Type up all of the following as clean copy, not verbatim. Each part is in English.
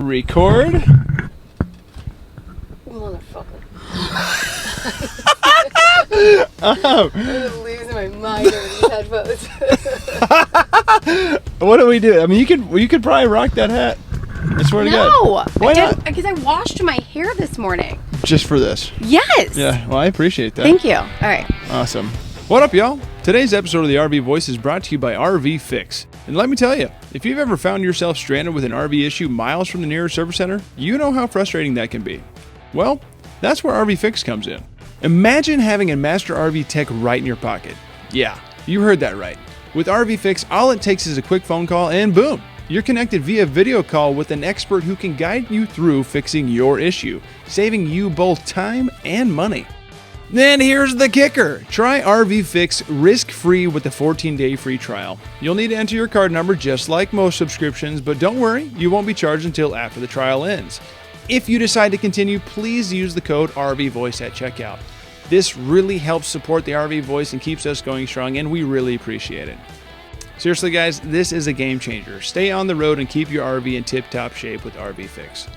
Record. Motherfucker. Oh. I'm losing my mind over these headphones. What do we do? I mean, you could probably rock that hat. I swear to God. No! Why not? Because I washed my hair this morning. Just for this. Yes! Yeah, well, I appreciate that. Thank you. All right. Awesome. What up, y'all? Today's episode of the RV Voice is brought to you by RV Fix. And let me tell you, if you've ever found yourself stranded with an RV issue miles from the nearest service center, you know how frustrating that can be. Well, that's where RV Fix comes in. Imagine having a master RV tech right in your pocket. Yeah, you heard that right. With RV Fix, all it takes is a quick phone call and boom, you're connected via video call with an expert who can guide you through fixing your issue, saving you both time and money. Then here's the kicker. Try RV Fix risk-free with a 14-day free trial. You'll need to enter your card number just like most subscriptions, but don't worry, you won't be charged until after the trial ends. If you decide to continue, please use the code RVVoice at checkout. This really helps support the RV Voice and keeps us going strong, and we really appreciate it. Seriously, guys, this is a game changer. Stay on the road and keep your RV in tip-top shape with RV Fix.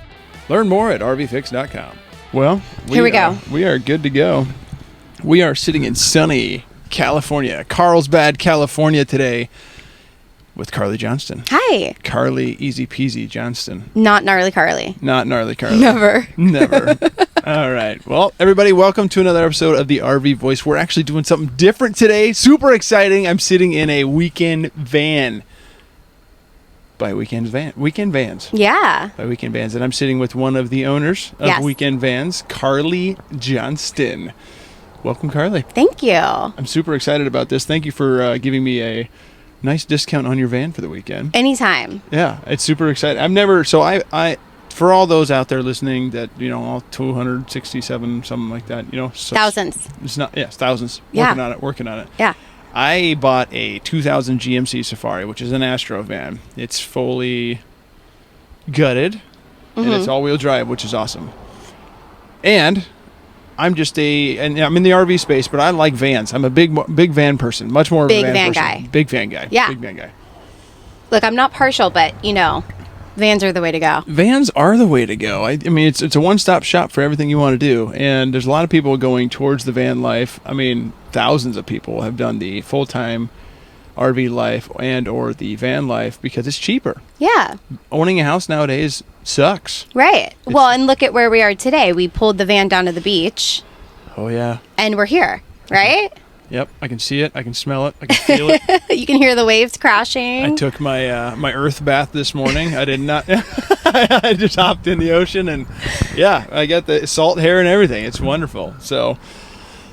Learn more at rvfix.com. Well, Here we go. We are good to go. We are sitting in sunny California, Carlsbad, California today with Carly Johnston. Hi. Carly Easy Peasy Johnston. Not gnarly Carly. Not gnarly Carly. Never. Never. All right. Well, everybody, welcome to another episode of the RV Voice. We're actually doing something different today. Super exciting. I'm sitting in a weekend van. By Weekend Vans. Yeah. By Weekend Vans. And I'm sitting with one of the owners of Yes. Weekend Vans, Carly Johnston. Welcome, Carly. Thank you. I'm super excited about this. Thank you for giving me a nice discount on your van for the weekend. Anytime. Yeah, it's super exciting. I for all those out there listening that, all 267, something like that, Thousands. It's not, yeah, thousands. Yeah. Working on it. Yeah. I bought a 2000 GMC Safari, which is an Astro van. It's fully gutted, and it's all-wheel drive, which is awesome. And I'm and I'm in the RV space, but I like vans. I'm a big van person, much more of a van person. Guy. Big van guy. Yeah. Big van guy. Look, I'm not partial, but, vans are the way to go. Vans are the way to go. I mean, it's a one-stop shop for everything you want to do, and there's a lot of people going towards the van life. I mean, thousands of people have done the full-time RV life and or the van life because it's cheaper. Yeah. Owning a house nowadays sucks. Right. Well, and look at where we are today. We pulled the van down to the beach. Oh, yeah. And we're here, right? Yep. I can see it. I can smell it. I can feel it. You can hear the waves crashing. I took my my earth bath this morning. I did not. I just hopped in the ocean and, yeah, I got the salt hair and everything. It's wonderful. So,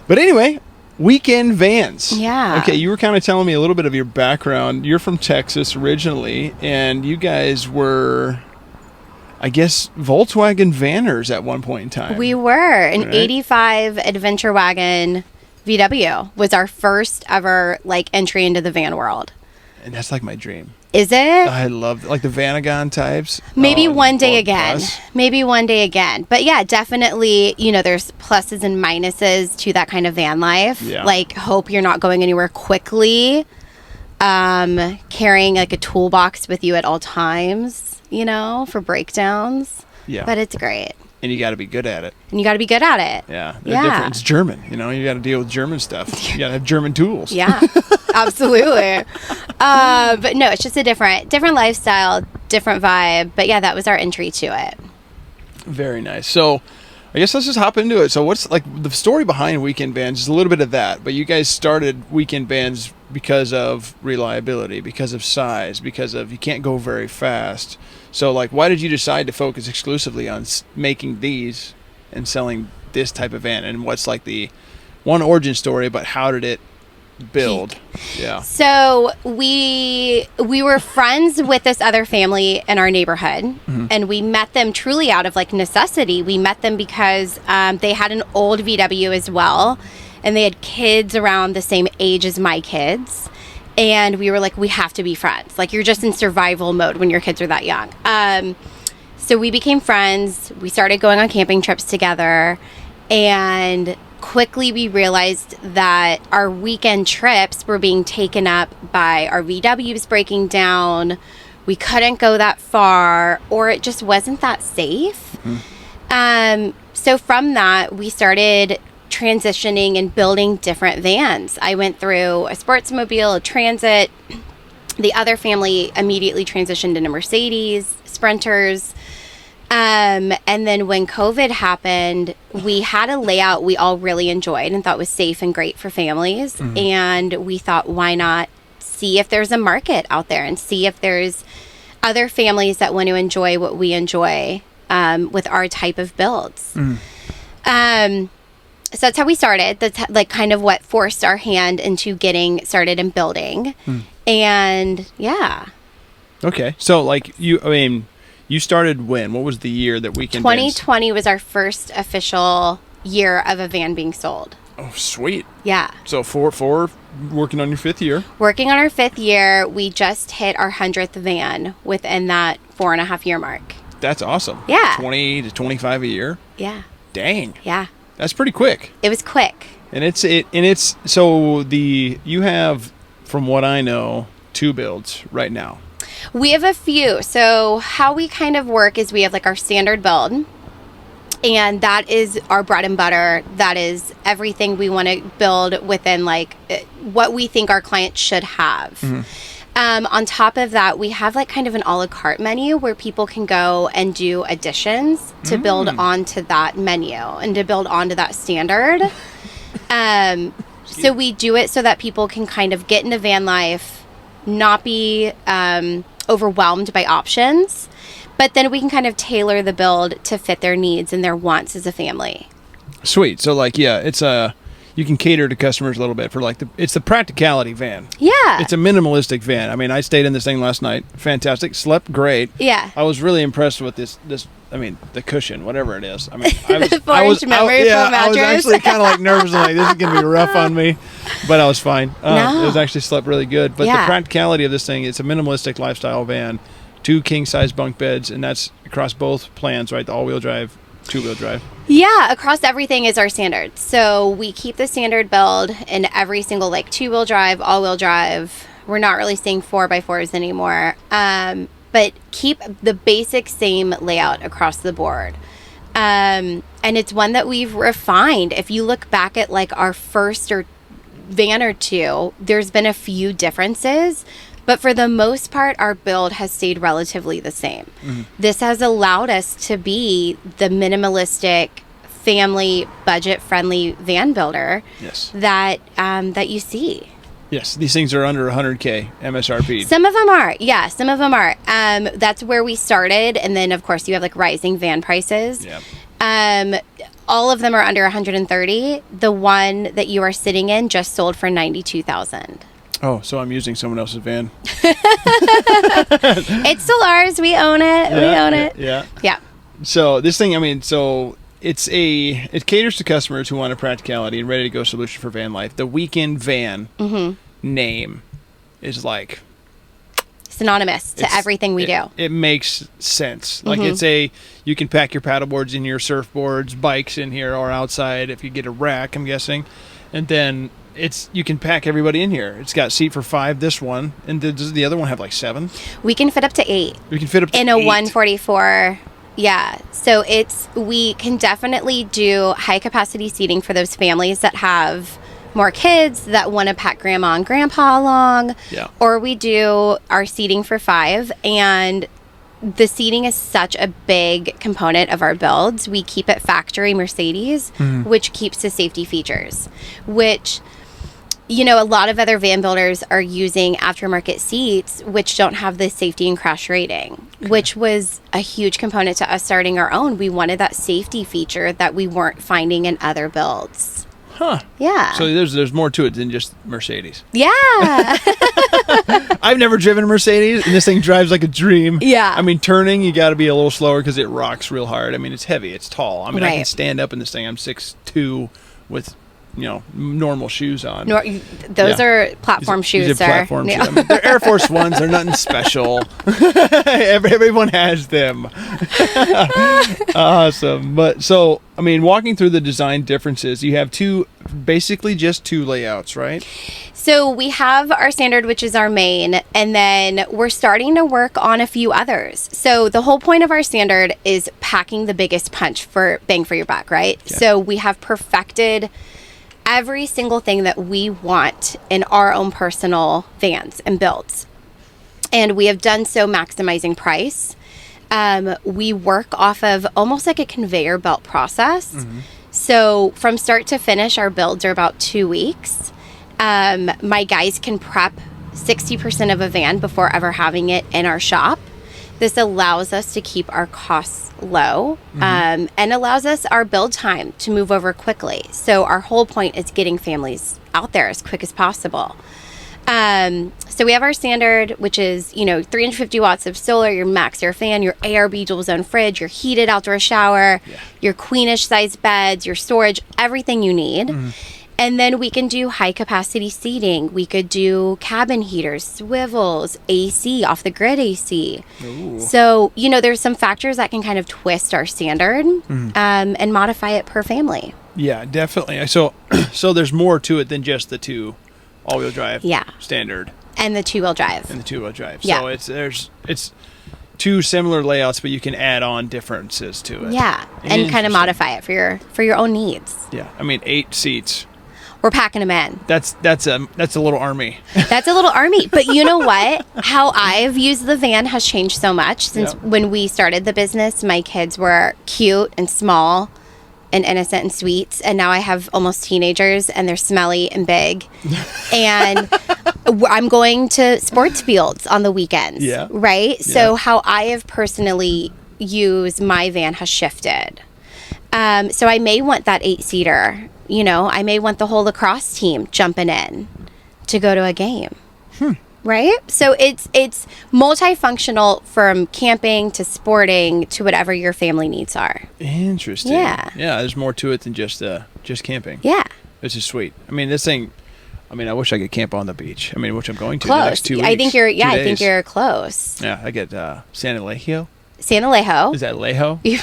but anyway, Weekend Vans. Yeah. Okay, you were kind of telling me a little bit of your background. You're from Texas originally, and you guys were, I guess, Volkswagen Vanners at one point in time. We were. An Right. 85 Adventure Wagon VW was our first ever, entry into the van world. And that's like my dream. Is it? I love the Vanagon types. Maybe Oh, one day or again. bus. Maybe one day again. But yeah, definitely, there's pluses and minuses to that kind of van life. Yeah. Hope you're not going anywhere quickly. Carrying a toolbox with you at all times, for breakdowns. Yeah. But it's great. And you got to be good at it. And you got to be good at it. Yeah, they're Yeah. different. It's German, you got to deal with German stuff. You got to have German tools. Yeah, absolutely. But no, it's just a different lifestyle, different vibe. But yeah, that was our entry to it. Very nice. So, I guess let's just hop into it. So, what's the story behind Weekend Vans? Is a little bit of that, but you guys started Weekend Vans because of reliability, because of size, because of you can't go very fast. So, why did you decide to focus exclusively on making these and selling this type of van? And what's the one origin story, but how did it build? Yeah. So we were friends with this other family in our neighborhood, and we met them truly out of necessity. We met them because they had an old VW as well, and they had kids around the same age as my kids. And we were we have to be friends. You're just in survival mode when your kids are that young. So we became friends. We started going on camping trips together. And quickly we realized that our weekend trips were being taken up by our VWs breaking down. we couldn't go that far, or it just wasn't that safe. So from that, we started transitioning and building different vans. I went through a Sportsmobile, a Transit. The other family immediately transitioned into Mercedes, Sprinters. And then when COVID happened, we had a layout we all really enjoyed and thought was safe and great for families. And we thought, why not see if there's a market out there and see if there's other families that want to enjoy what we enjoy with our type of builds. So that's how we started. That's like kind of what forced our hand into getting started and building. And yeah. Okay. So like you started when? What was the year that Weekend 2020 was our first official year of a van being sold. Oh, sweet. Yeah. So four working on your 5th year. Working on our 5th year, we just hit our 100th van within that 4.5 year mark. That's awesome. Yeah. 20 to 25 a year. Yeah. Dang. Yeah. That's pretty quick. It was quick. And it's so you have, from what I know, 2 builds right now. We have a few. So how we kind of work is we have like our standard build, and that is our bread and butter. That is everything we want to build within like what we think our clients should have. On top of that, we have like kind of an a la carte menu where people can go and do additions to build onto that menu and to build onto that standard. So we do it so that people can kind of get into van life, not be overwhelmed by options, but then we can kind of tailor the build to fit their needs and their wants as a family. Sweet. So like, yeah, it's you can cater to customers a little bit for like it's the practicality van. Yeah. It's a minimalistic van. I mean, I stayed in this thing last night. Fantastic. Slept great. Yeah. I was really impressed with this I mean, the cushion, whatever it is. I mean, the 4-inch memory foam mattress. I was actually kind of like nervous. I'm like, this is going to be rough on me. But I was fine. No. It was actually slept really good. But the practicality of this thing, it's a minimalistic lifestyle van. 2 king-size bunk beds, and that's across both plans, right? The all-wheel drive, 2-wheel drive. Yeah, across everything is our standard. So we keep the standard build in every single like 2-wheel drive, all-wheel drive. We're not really seeing 4x4s anymore. But keep the basic same layout across the board. And it's one that we've refined. If you look back at like our first van or two, there's been a few differences, but for the most part, our build has stayed relatively the same. This has allowed us to be the minimalistic, family, budget-friendly van builder that you see. Yes, these things are under 100K MSRP. Some of them are. Yeah, some of them are. That's where we started. And then, of course, you have like rising van prices. Yeah. All of them are under 130. The one that you are sitting in just sold for $92,000. Oh, so I'm using someone else's van. It's still ours. We own it. We own it. Yeah. Yeah. So this thing, I mean, so it caters to customers who want a practicality and ready to go solution for van life. The Weekend Van name is like synonymous to everything we do. It makes sense. Like you can pack your paddleboards in here, surfboards, bikes in here or outside if you get a rack, I'm guessing. And then you can pack everybody in here. It's got seat for 5, this one. And does the other one have like 7? We can fit up to 8. We can fit up to 8. In a 144. Yeah. So we can definitely do high capacity seating for those families that have more kids that want to pack grandma and grandpa along. Yeah. Or we do our seating for 5, and the seating is such a big component of our builds. We keep it factory Mercedes, which keeps the safety features, which, you know, a lot of other van builders are using aftermarket seats, which don't have the safety and crash rating, which was a huge component to us starting our own. We wanted that safety feature that we weren't finding in other builds. Huh. Yeah. So there's more to it than just Mercedes. Yeah. I've never driven a Mercedes, and this thing drives like a dream. Yeah. I mean, turning, you got to be a little slower because it rocks real hard. I mean, it's heavy. It's tall. I mean, I can Right. stand up in this thing. I'm 6'2", with normal shoes on. Those are platform shoes, these are sir. platform shoes. I mean, they're Air Force Ones. They're nothing special. Everyone has them. Awesome. But so, I mean, walking through the design differences, you have basically just two layouts, right? So we have our standard, which is our main, and then we're starting to work on a few others. So the whole point of our standard is packing the biggest punch for bang for your buck, right? Okay. So we have perfected every single thing that we want in our own personal vans and builds. And we have done so maximizing price. We work off of almost like a conveyor belt process. Mm-hmm. So from start to finish, our builds are about 2 weeks. My guys can prep 60% of a van before ever having it in our shop. This allows us to keep our costs low, and allows us our build time to move over quickly. So our whole point is getting families out there as quick as possible. So we have our standard, which is, 350 watts of solar, your max air fan, your ARB dual zone fridge, your heated outdoor shower, your queenish size beds, your storage, everything you need. Mm-hmm. And then we can do high capacity seating. We could do cabin heaters, swivels, AC, off the grid AC. Ooh. So, there's some factors that can kind of twist our standard and modify it per family. Yeah, definitely. So there's more to it than just the two all-wheel drive standard. And the two-wheel drive. So it's two similar layouts, but you can add on differences to it. Yeah, and kind of modify it for your own needs. Yeah, I mean 8 seats. We're packing them in. That's a little army. That's a little army. But you know what? How I've used the van has changed so much since when we started the business. My kids were cute and small and innocent and sweet. And now I have almost teenagers and they're smelly and big. And I'm going to sports fields on the weekends. Yeah. Right? Yeah. So how I have personally used my van has shifted. So I may want that 8-seater. I may want the whole lacrosse team jumping in to go to a game. Right? So it's multifunctional from camping to sporting to whatever your family needs are. Interesting. Yeah. Yeah, there's more to it than just camping. Yeah. This is sweet. I mean, I wish I could camp on the beach. Which I'm going to close. the next 2 weeks. I think you're close. Yeah, I get San Alejo. San Alejo. Is that Alejo? It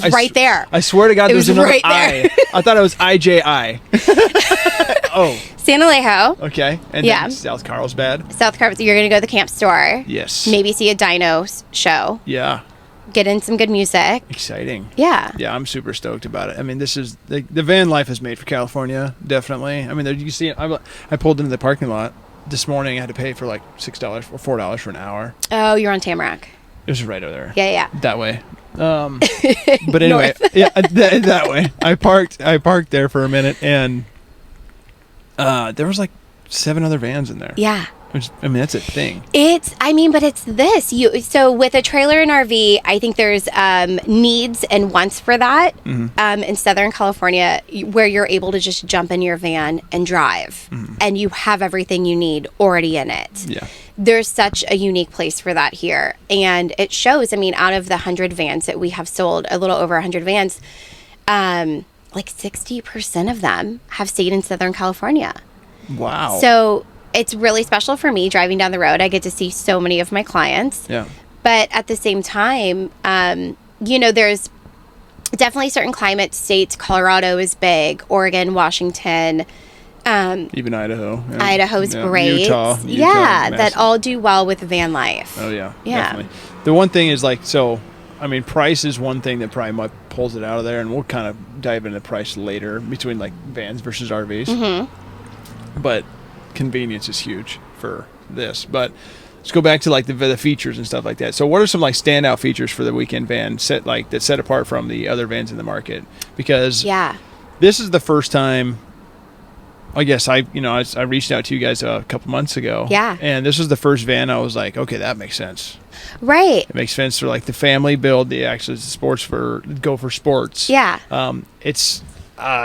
was right there. I swear to God, there was another right I. I thought it was IJI. Oh. San Alejo. Okay. And then South Carlsbad. You're going to go to the camp store. Yes. Maybe see a dino show. Yeah. Get in some good music. Exciting. Yeah. Yeah, I'm super stoked about it. This is the van life is made for California, definitely. You see, I pulled into the parking lot this morning. I had to pay for like $6 or $4 for an hour. Oh, you're on Tamarack. It was right over there. Yeah. That way. But anyway, that way. I parked there for a minute, and there was like 7 other vans in there. Yeah. That's a thing. But it's this. So with a trailer and RV, I think there's needs and wants for that in Southern California, where you're able to just jump in your van and drive, and you have everything you need already in it. Yeah. There's such a unique place for that here, and it shows. Out of the 100 vans that we have sold, a little over 100 vans, like 60% of them have stayed in Southern California. Wow. So it's really special for me driving down the road. I get to see so many of my clients. Yeah. But at the same time, there's definitely certain climate states. Colorado is big. Oregon, Washington. Even Idaho. Yeah. Idaho's great. Utah, that all do well with van life. Oh, yeah. Definitely. The one thing is price is one thing that probably pulls it out of there, and we'll kind of dive into price later between like vans versus RVs. Mm-hmm. But convenience is huge for this. But let's go back to like the features and stuff like that. So what are some like standout features for the weekend van that set apart from the other vans in the market? Because this is the first time, I guess I reached out to you guys a couple months ago. Yeah. And this was the first van I was like, okay, that makes sense. Right. It makes sense for like the family build, sports go for sports. Yeah.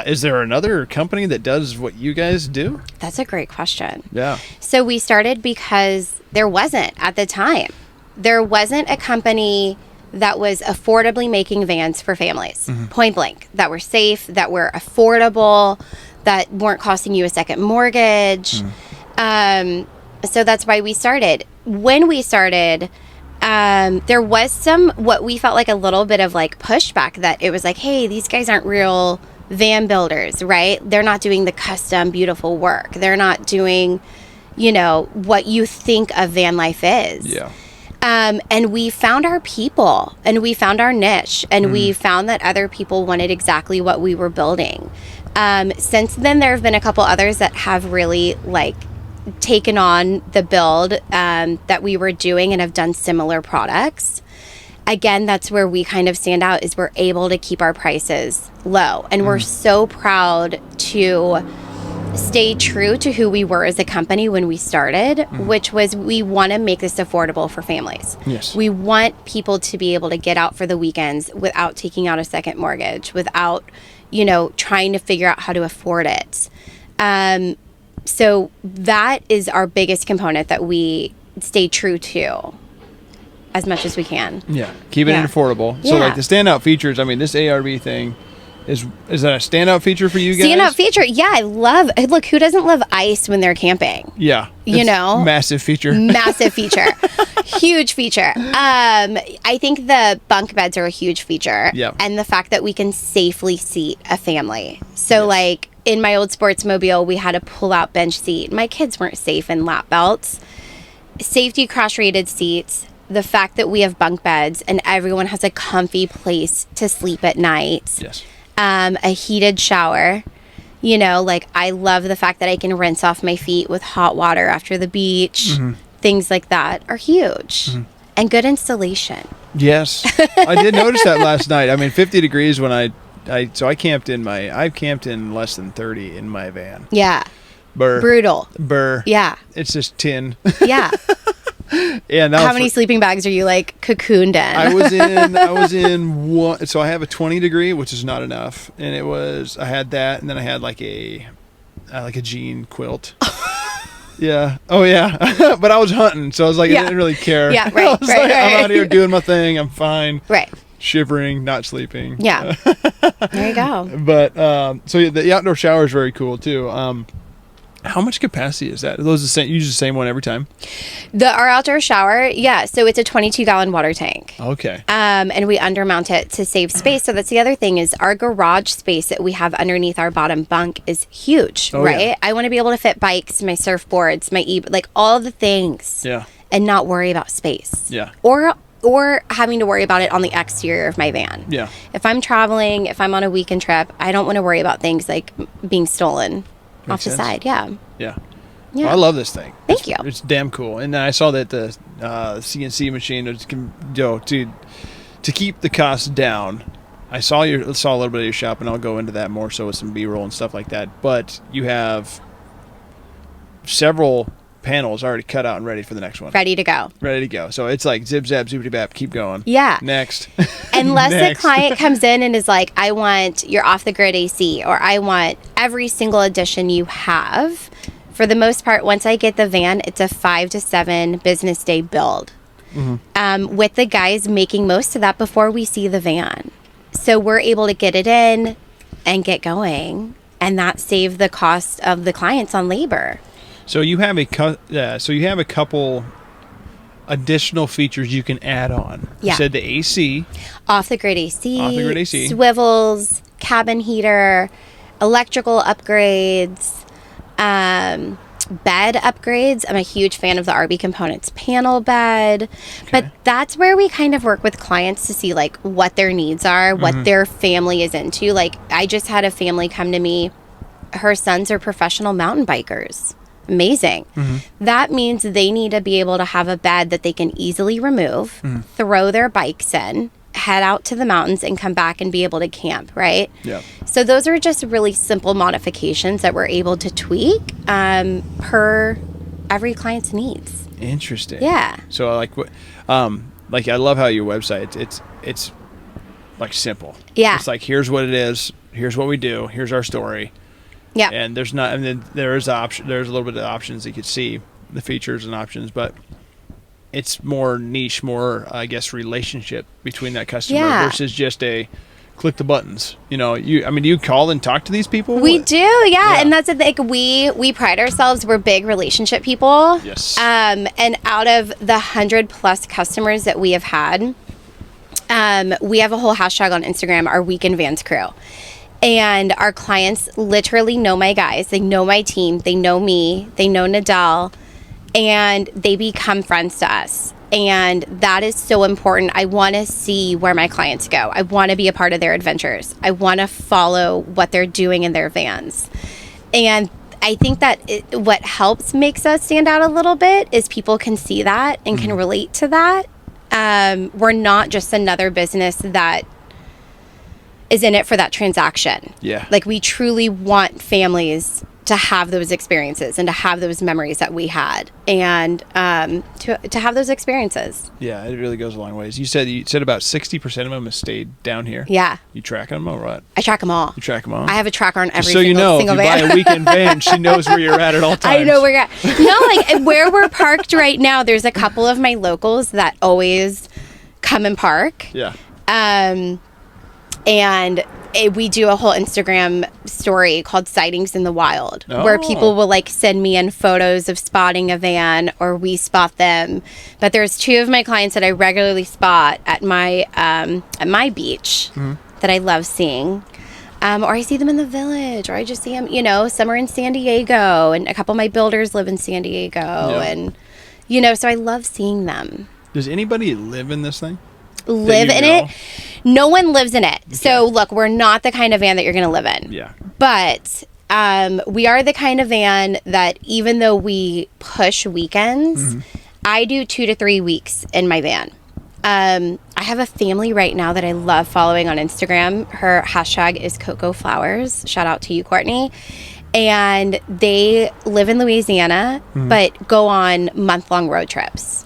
Is there another company that does what you guys do? That's a great question. Yeah. So we started because there wasn't at the time. There wasn't a company that was affordably making vans for families, Mm-hmm. point blank, that were safe, that were affordable, that weren't costing you a second mortgage. So that's why we started. When we started, there was what we felt like a little bit of like pushback, that it was like, hey, these guys aren't real van builders, right? They're not doing the custom beautiful work. They're not doing, what you think of van life is. Yeah. And we found our people, and we found our niche, and we found that other people wanted exactly what we were building. Since then, there have been a couple others that have really like taken on the build that we were doing and have done similar products. Again, that's where we kind of stand out, is we're able to keep our prices low. And we're so proud to stay true to who we were as a company when we started, which was, we want to make this affordable for families. Yes. We want people to be able to get out for the weekends without taking out a second mortgage, without, trying to figure out how to afford it. So that is our biggest component that we stay true to as much as we can. Yeah. Keep it affordable. So like the standout features, I mean, this ARV thing, is that a standout feature for you guys? Standout feature. Yeah, I love, look, who doesn't love ice when they're camping? Yeah. Massive feature. Massive feature. Huge feature. I think the bunk beds are a huge feature. Yeah. And the fact that we can safely seat a family. So like in my old Sportsmobile, we had a pull-out bench seat. My kids weren't safe in lap belts. Safety crash-rated seats. The fact that we have bunk beds and everyone has a comfy place to sleep at night. Yes. A heated shower. Like I love the fact that I can rinse off my feet with hot water after the beach. Things like that are huge. And good installation. Yes. I did notice that last night. I mean, 50 degrees when I camped I've camped in less than 30 in my van. Yeah. Burr. Brutal. Burr. Yeah. It's just tin. Yeah. Yeah. How many sleeping bags are you like cocooned in? I was in one. So I have a 20 degree, which is not enough. And I had that. And then I had like a jean quilt. Yeah. Oh yeah. But I was hunting. So I was like, I didn't really care. Yeah. Right. Right. I'm out here doing my thing. I'm fine. Right. Shivering, not sleeping. Yeah. There you go. But so the outdoor shower is very cool too. How much capacity is that? Are those the same? You use the same one every time? Our outdoor shower, yeah. So it's a 22-gallon water tank. Okay. And we undermount it to save space. So that's the other thing, is our garage space that we have underneath our bottom bunk is huge, right? Yeah. I want to be able to fit bikes, my surfboards, my like all the things. Yeah. And not worry about space. Yeah. Or having to worry about it on the exterior of my van. Yeah. If I'm traveling, if I'm on a weekend trip, I don't want to worry about things like being stolen off the side. Yeah. Yeah. Yeah. Well, I love this thing. Thank you. It's damn cool. And then I saw that the CNC machine to keep the costs down. I saw a little bit of your shop, and I'll go into that more so with some B-roll and stuff like that. But you have several panels already cut out and ready for the next one. Ready to go. Ready to go. So it's like zip zap zoopity bap, keep going. Yeah. Next. Unless Next. the client comes in and is like, I want your off the grid AC, or I want every single addition you have. For the most part, once I get the van, it's a 5 to 7 business day build. With the guys making most of that before we see the van. So we're able to get it in and get going, and that saves the cost of the clients on labor. So you have a couple additional features you can add on. Yeah. You said the AC. Off the grid AC. Off the grid AC. Swivels, cabin heater, electrical upgrades, bed upgrades. I'm a huge fan of the RB Components panel bed. Okay. But that's where we kind of work with clients to see like what their needs are, what their family is into. Like I just had a family come to me. Her sons are professional mountain bikers. Amazing. That means they need to be able to have a bed that they can easily remove, throw their bikes in, head out to the mountains, and come back and be able to camp, right? Yeah. So those are just really simple modifications that we're able to tweak per every client's needs. Interesting. Yeah. So like I love how your website it's like simple. Yeah. It's like here's what it is, here's what we do, here's our story. Yeah. And there's a little bit of options that you could see, the features and options, but it's more niche, more, I guess, relationship between that customer versus just a click the buttons. You know, do you call and talk to these people? We do, yeah. And that's the thing. We pride ourselves. We're big relationship people. Yes. And out of the 100+ customers that we have had, we have a whole hashtag on Instagram, our Weekend Vans Crew. And our clients literally know my guys. They know my team. They know me. They know Nadal. And they become friends to us. And that is so important. I want to see where my clients go. I want to be a part of their adventures. I want to follow what they're doing in their vans. And I think that what helps makes us stand out a little bit is people can see that and can relate to that. We're not just another business that is in it for that transaction. Yeah. Like, we truly want families to have those experiences and to have those memories that we had, and to have those experiences. Yeah, it really goes a long ways. You said about 60% of them have stayed down here. Yeah. You tracking them or what? I track them all. You track them all? I have a tracker on every so single, you know, single if you van. buy a weekend van, she knows where you're at all times. I know where you're at. No, like where we're parked right now, there's a couple of my locals that always come and park. Yeah. And we do a whole Instagram story called Sightings in the Wild, where people will like send me in photos of spotting a van, or we spot them. But there's 2 of my clients that I regularly spot at my beach that I love seeing. Or I see them in the Village, or I just see them, you know, some are in San Diego, and a couple of my builders live in San Diego. Yeah. And, you know, so I love seeing them. Does anybody live in this thing? Live in it? No one lives in it. Okay. So look, we're not the kind of van that you're going to live in. Yeah. But we are the kind of van that, even though we push weekends, I do 2 to 3 weeks in my van. I have a family right now that I love following on Instagram. Her hashtag is Cocoa Flowers. Shout out to you, Courtney. And they live in Louisiana, but go on month-long road trips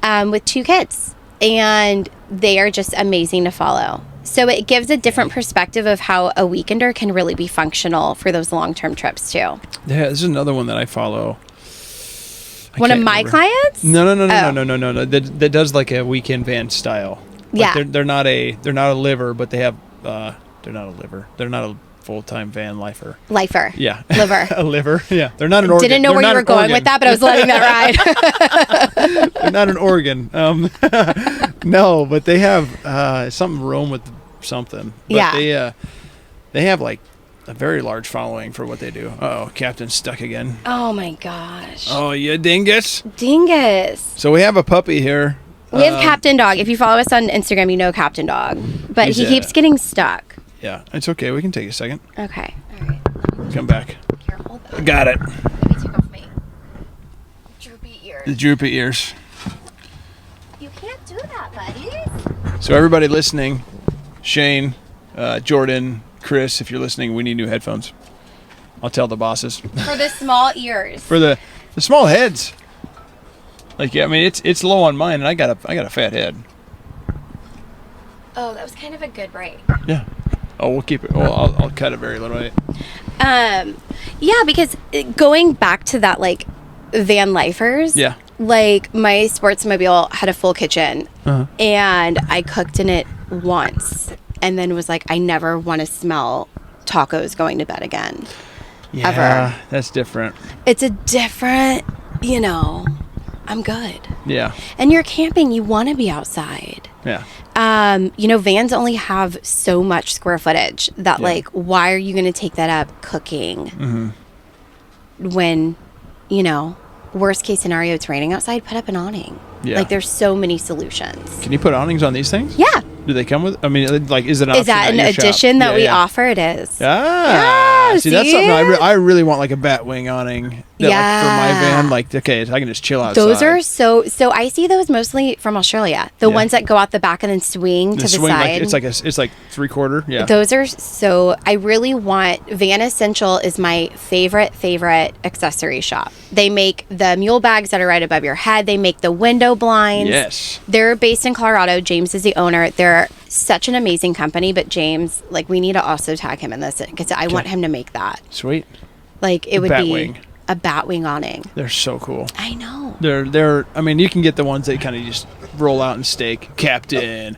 with 2 kids. And they are just amazing to follow. So it gives a different perspective of how a weekender can really be functional for those long-term trips too. Yeah, this is another one that I follow. One of my clients? No. That does like a weekend van style. Like Yeah. they're not a liver, but they have they're not a liver. They're not a full-time van lifer. Lifer. Yeah. Liver. A liver. Yeah. They're not an organ. Didn't know where you were going with that, but I was letting that ride. They're not an organ. No, but they have something wrong with something. But yeah. They have like a very large following for what they do. Uh-oh, Captain's stuck again. Oh my gosh. Oh, you dingus. Dingus. So we have a puppy here. We have Captain Dog. If you follow us on Instagram, you know Captain Dog. But he keeps getting stuck. Yeah, it's okay. We can take a second. Okay. All right. Come back. Here, hold that. Got it. Let me take off my droopy ears. The droopy ears. You can't do that, buddies. So everybody listening, Shane, Jordan, Chris, if you're listening, we need new headphones. I'll tell the bosses. For the small ears. For the small heads. Like, yeah, I mean, it's low on mine, and I got a fat head. Oh, that was kind of a good break. Yeah. Oh, we'll keep it. Well, I'll cut it very little bit. Yeah, because going back to that, like, van lifers. Yeah. Like, my Sportsmobile had a full kitchen, and I cooked in it once, and then was like, I never want to smell tacos going to bed again. Yeah, ever. That's different. It's a different, you know, I'm good. Yeah. And you're camping, you want to be outside. Yeah. You know, vans only have so much square footage that, like, why are you going to take that up cooking when, you know, worst case scenario, it's raining outside, put up an awning. Yeah. Like, there's so many solutions. Can you put awnings on these things? Yeah. Do they come with? I mean, like, is it an option? Is that at an your addition shop? that we offer? It is. Ah. Yeah, See, that's something I really want, like a bat wing awning. That, Yeah. Like, for my van, like, okay, I can just chill outside. Those are so I see those mostly from Australia. The ones that go out the back and then swing to the side. Like, it's like 3/4. Yeah. Those are so, I really want, Van Essential is my favorite accessory shop. They make the mule bags that are right above your head. They make the window blinds. Yes. They're based in Colorado. James is the owner. They're such an amazing company, but James, like, we need to also tag him in this because I want him to make that. Sweet. Like, it would Bat be wing. a batwing awning. They're so cool. I know. They're. I mean, you can get the ones that kind of just roll out and stake. Captain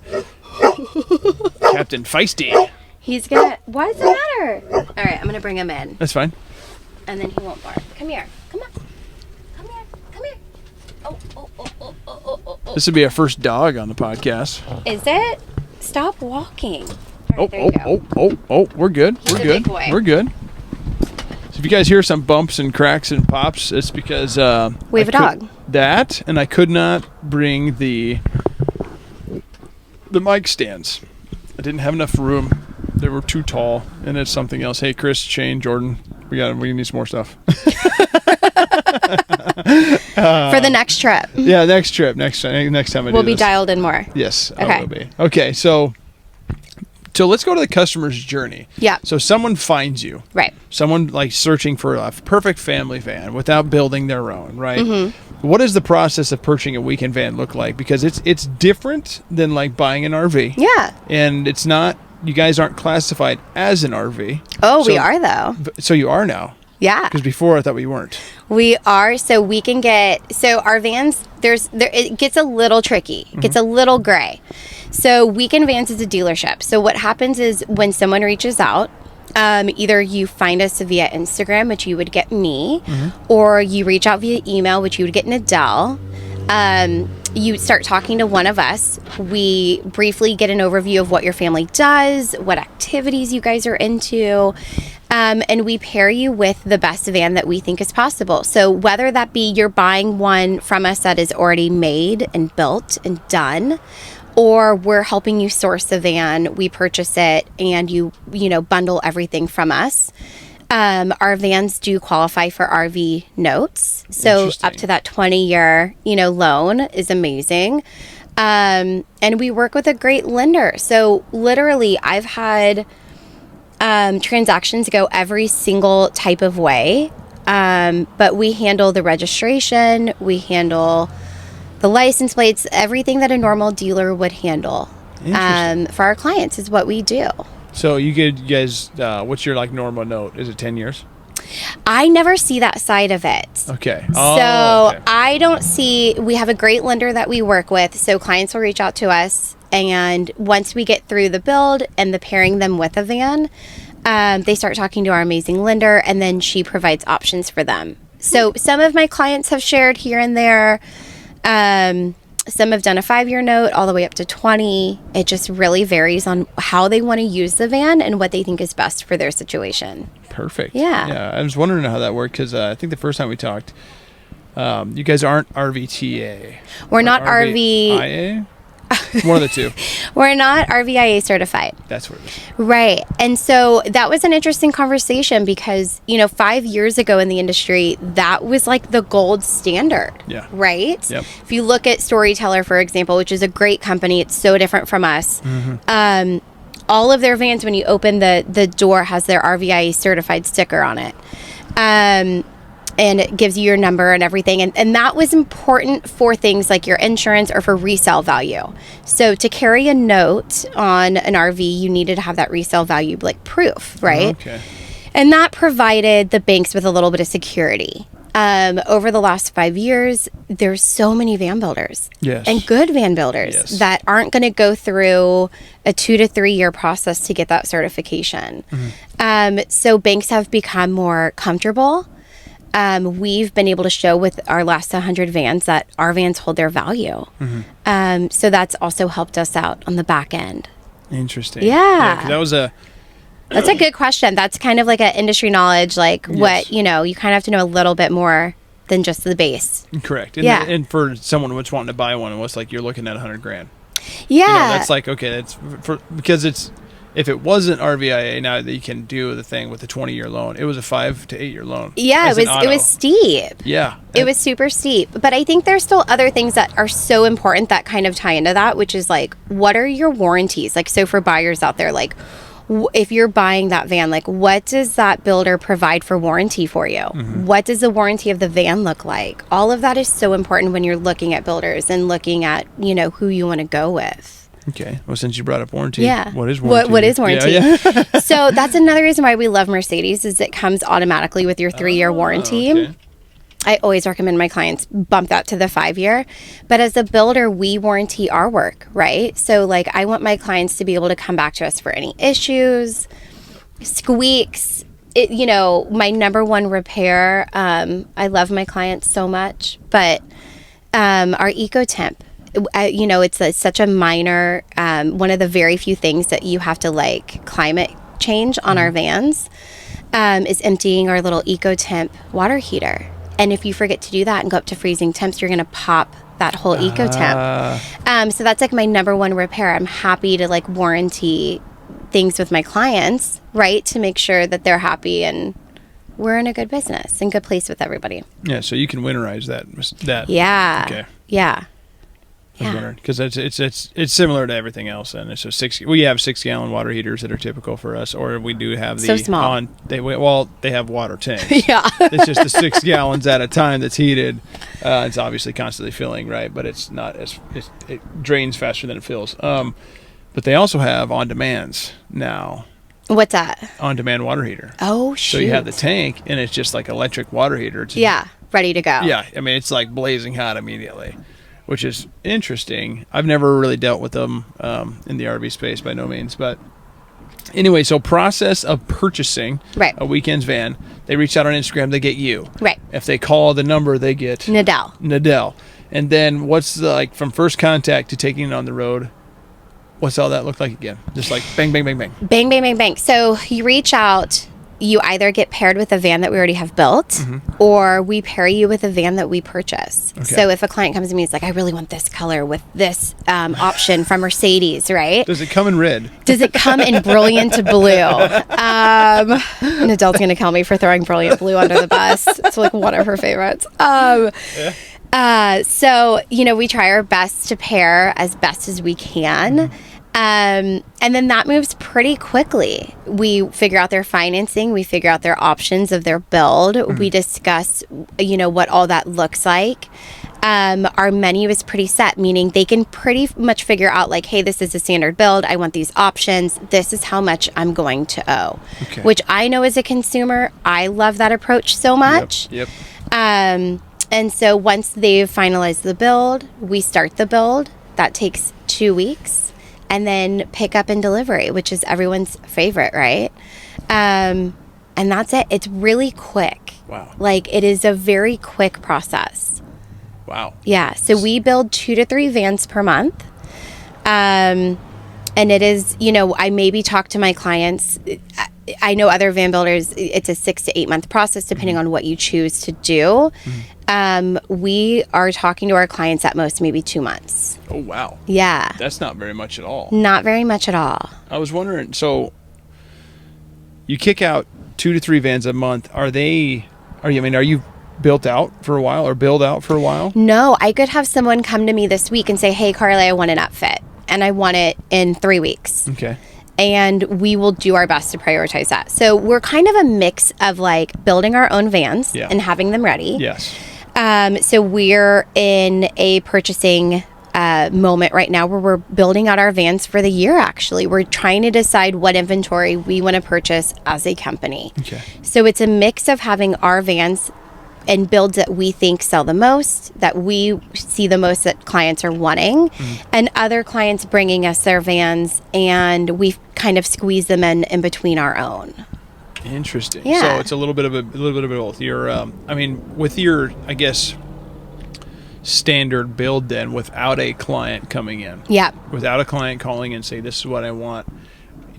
Feisty. He's gonna. What's the matter? All right, I'm gonna bring him in. That's fine. And then he won't bark. Come here. Come on. Come here. Come here. Oh. This would be our first dog on the podcast. Is it? Stop walking. All right, there you go. Oh. We're good. He's We're a good. big boy. We're good. So if you guys hear some bumps and cracks and pops, it's because we have a dog. That, and I could not bring the mic stands. I didn't have enough room. They were too tall, and it's something else. Hey, Chris, Shane, Jordan, we need some more stuff. For the next trip. Yeah, next trip, next time I do this. We'll be dialed in more. Yes, Okay. I will be. Okay, so let's go to the customer's journey. Yeah. So someone finds you. Right. Someone like searching for a perfect family van without building their own, right? Mm-hmm. What does the process of purchasing a weekend van look like? Because it's different than like buying an RV. Yeah. And it's not, you guys aren't classified as an RV. Oh, So- we are though. So you are now. Yeah. Because before I thought we weren't. We are, so we can get, so our vans, it gets a little tricky. It gets a little gray. So Weekend Vans is a dealership. So what happens is when someone reaches out, either you find us via Instagram, which you would get me, or you reach out via email, which you would get Nadell. You start talking to one of us. We briefly get an overview of what your family does, what activities you guys are into, and we pair you with the best van that we think is possible. So whether that be you're buying one from us that is already made and built and done, or we're helping you source a van, we purchase it, and you bundle everything from us. Our vans do qualify for RV notes. So up to that 20-year, loan is amazing. And we work with a great lender. So literally I've had transactions go every single type of way. But we handle the registration, we handle the license plates, everything that a normal dealer would handle. For our clients is what we do. So you guys, what's your like normal note? Is it 10 years? I never see that side of it. Okay. So I don't see, we have a great lender that we work with. So clients will reach out to us, and once we get through the build and the pairing them with a van, they start talking to our amazing lender, and then she provides options for them. So some of my clients have shared here and there. Some have done a 5-year note all the way up to 20. It just really varies on how they want to use the van and what they think is best for their situation. Perfect. Yeah. I was wondering how that worked because I think the first time we talked, you guys aren't RVTA. We're not RVIA? One of the two. We're not RVIA certified. That's what it is. Right. And so that was an interesting conversation because, 5 years ago in the industry, that was like the gold standard. Yeah. Right? Yep. If you look at Storyteller, for example, which is a great company, it's so different from us. All of their vans, when you open the door, has their RVIA certified sticker on it. And it gives you your number and everything. And that was important for things like your insurance or for resale value. So to carry a note on an RV, you needed to have that resale value like proof, right? Okay. And that provided the banks with a little bit of security. Over the last 5 years, there's so many van builders. Yes. And good van builders Yes. that aren't going to go through a 2 to 3 year process to get that certification. So banks have become more comfortable. We've been able to show with our last 100 vans that our vans hold their value. So that's also helped us out on the back end. Interesting. Yeah. 'Cause that was That's a good question. That's kind of like an industry knowledge, like what, you kind of have to know a little bit more than just the base. correct. And for someone who's wanting to buy one, it's like you're looking at $100,000. Yeah. That's like, okay, that's because it's, if it wasn't RVIA, now that you can do the thing with the 20-year loan, it was a 5 to 8 year loan. Yeah, it was steep. Yeah. It was super steep. But I think there's still other things that are so important that kind of tie into that, which is like, what are your warranties? Like, so for buyers out there, like, if you're buying that van, like, what does that builder provide for warranty for you? What does the warranty of the van look like? All of that is so important when you're looking at builders and looking at, who you want to go with. Okay. Well, since you brought up warranty, Yeah. what is warranty? What is warranty? Yeah. So that's another reason why we love Mercedes is it comes automatically with your 3-year warranty. Okay. I always recommend my clients bump that to the 5-year. But as a builder, we warranty our work, right? So like I want my clients to be able to come back to us for any issues, squeaks. My number one repair, I love my clients so much, but our eco-temp, it's such a minor, one of the very few things that you have to like climate change on our vans is emptying our little eco-temp water heater. And if you forget to do that and go up to freezing temps, you're going to pop that whole eco-temp. So that's like my number one repair. I'm happy to like warranty things with my clients, right? To make sure that they're happy and we're in a good business and good place with everybody. Yeah. So you can winterize that. Yeah. Okay. Yeah. Because it's similar to everything else, and it's we have 6-gallon water heaters that are typical for us, or we do have the so small. They have water tanks. Yeah, it's just the 6 gallons at a time that's heated. It's obviously constantly filling, right? But it's not it drains faster than it fills. But they also have on demands now. What's that? On demand water heater. Oh shoot! So you have the tank, and it's just like electric water heater. Ready to go. Yeah, I mean it's like blazing hot immediately, which is interesting. I've never really dealt with them in the RV space by no means. But anyway, so process of purchasing a weekend's van. They reach out on Instagram, they get you. Right. If they call the number, they get Nadell. And then what's like from first contact to taking it on the road? What's all that look like again? Just like bang, bang, bang, bang. Bang, bang, bang, bang. So you reach out. You either get paired with a van that we already have built, or we pair you with a van that we purchase. Okay. So if a client comes to me, it's like, I really want this color with this option from Mercedes, right? Does it come in red? Does it come in brilliant blue? Nadell's going to kill me for throwing brilliant blue under the bus. It's like one of her favorites. So, we try our best to pair as best as we can. And then that moves pretty quickly. We figure out their financing. We figure out their options of their build. We discuss, what all that looks like. Our menu is pretty set, meaning they can pretty much figure out like, hey, this is a standard build. I want these options. This is how much I'm going to owe, which I know as a consumer, I love that approach so much. Yep. And so once they've finalized the build, we start the build. That takes 2 weeks. And then pick up and delivery, which is everyone's favorite, right? And that's it. It's really quick. Wow. Like, it is a very quick process. Wow. Yeah. So we build 2 to 3 vans per month. And it is, I maybe talk to my clients. I know other van builders, it's a 6 to 8 month process, depending on what you choose to do. We are talking to our clients at most maybe 2 months. Oh, wow. Yeah. That's not very much at all. Not very much at all. I was wondering, so you kick out 2 to 3 vans a month. Are you built out for a while or build out for a while? No, I could have someone come to me this week and say, hey, Carly, I want an upfit. And I want it in 3 weeks. Okay. And we will do our best to prioritize that. So we're kind of a mix of like building our own vans and having them ready. Yes. So we're in a purchasing moment right now where we're building out our vans for the year, actually. We're trying to decide what inventory we want to purchase as a company. Okay. So it's a mix of having our vans and builds that we think sell the most, that we see the most that clients are wanting, and other clients bringing us their vans, and we kind of squeeze them in between our own. Interesting. Yeah. So it's a little bit of both. Your, with your, I guess, standard build then, without a client coming in. Yeah. Without a client calling and say, this is what I want.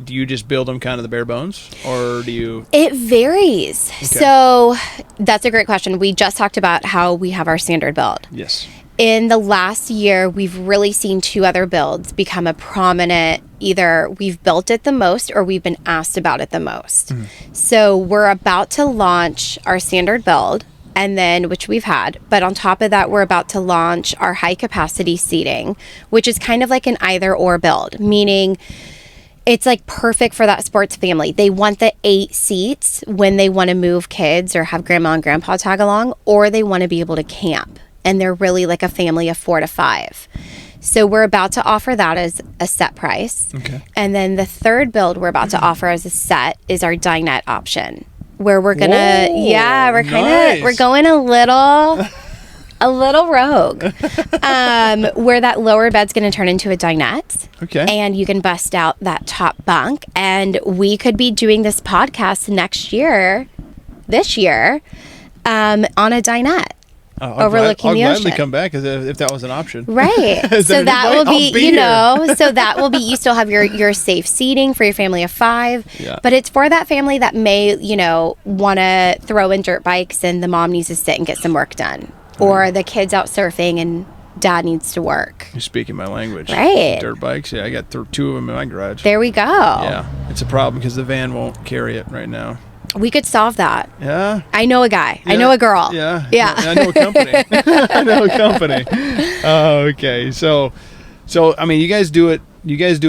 Do you just build them kind of the bare bones, or do you? It varies. Okay. So that's a great question. We just talked about how we have our standard build. Yes. In the last year, we've really seen 2 other builds become a prominent, either we've built it the most or we've been asked about it the most. So we're about to launch our standard build, and then, which we've had, but on top of that, we're about to launch our high capacity seating, which is kind of like an either or build, meaning it's like perfect for that sports family. They want the 8 seats when they want to move kids or have grandma and grandpa tag along, or they want to be able to camp. And they're really like a family of 4 to 5. So we're about to offer that as a set price. Okay. And then the third build we're about to offer as a set is our dinette option, where we're gonna, we're going a little rogue, where that lower bed's going to turn into a dinette. Okay. And you can bust out that top bunk. And we could be doing this podcast this year, on a dinette. Overlooking the ocean. I'll gladly come back if that was an option. Right. So that will be, so that will be, you still have your safe seating for your family of 5. Yeah. But it's for that family that may, want to throw in dirt bikes and the mom needs to sit and get some work done. Or the kid's out surfing and dad needs to work. You're speaking my language. Right. Dirt bikes. Yeah, I got 2 of them in my garage. There we go. Yeah. It's a problem because the van won't carry it right now. We could solve that. Yeah. I know a guy. Yeah. I know a girl. Yeah. Yeah. I know a company. I know a company. Okay. So I mean, you guys do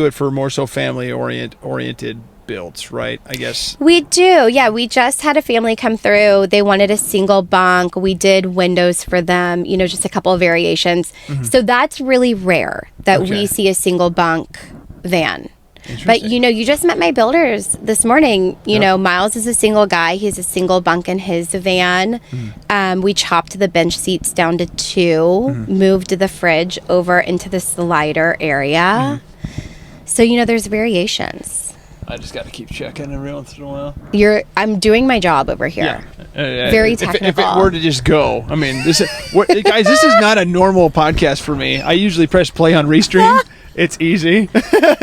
it for more so family oriented builds, right? I guess. We do. Yeah. We just had a family come through. They wanted a single bunk. We did windows for them, just a couple of variations. Mm-hmm. So that's really rare that we see a single bunk van. But, you just met my builders this morning. You know, Miles is a single guy. He has a single bunk in his van. Mm-hmm. We chopped the bench seats down to 2, moved the fridge over into the slider area. Mm-hmm. So, there's variations. I just got to keep checking every once in a while. I'm doing my job over here. Yeah. Very technical. If it were to just go, I mean, guys, this is not a normal podcast for me. I usually press play on Restream. It's easy.